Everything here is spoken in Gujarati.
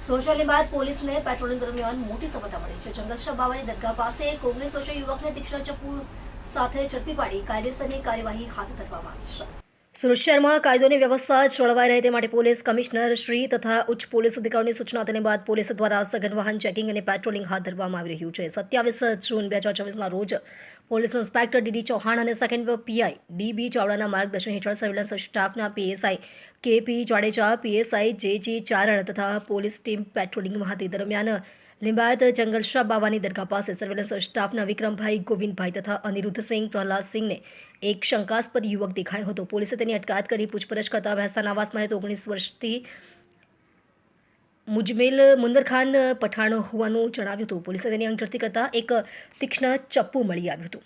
સોશિયલની બાદ પોલીસને પેટ્રોલિંગ દરમિયાન મોટી સફળતા મળી છે। જંગલશા બાવાની દરગાહ પાસે એક 19 વર્ષીય યુવકને તીક્ષ્ણ ચપ્પુ સાથે ઝડપી પાડી કાયદેસરની કાર્યવાહી હાથ ધરવામાં આવી છે। સુરત શહેરમાં કાયદોની વ્યવસ્થા જળવાઈ રહે તે માટે પોલીસ કમિશનર શ્રી તથા ઉચ્ચ પોલીસ અધિકારીઓની સૂચના તેની બાદ પોલીસ દ્વારા સઘન વાહન ચેકિંગ અને પેટ્રોલિંગ હાથ ધરવામાં આવી રહ્યું છે। 27 જૂન 2024ના રોજ પોલીસ ઇન્સ્પેક્ટર ડીડી ચૌહાણ અને સેકન્ડ પીઆઈ ડીબી ચાવડાના માર્ગદર્શન હેઠળ સર્વેલન્સ સ્ટાફના PSI KP Jadeja, PSI JG Charan તથા પોલીસ ટીમ પેટ્રોલિંગમાં હતી। દરમિયાન લિંબાયત જંગલશા બાવાની દરગાહ પાસે સર્વેલન્સ સ્ટાફના વિક્રમભાઈ, ગોવિંદભાઈ તથા અનિરુદ્ધસિંહ, પ્રહલાદસિંહને એક શંકાસ્પદ યુવક દેખાયો હતો। પોલીસે તેની અટકાયત કરી પૂછપરછ કરતા ભેસ્તાના આવાસમાં 19 વર્ષથી મુજમેલ મુંદરખાન પઠાણ હોવાનું જણાવ્યું હતું। પોલીસે તેની અંગઝડતી કરતા એક તીક્ષ્ણ ચપ્પુ મળી આવ્યું હતું।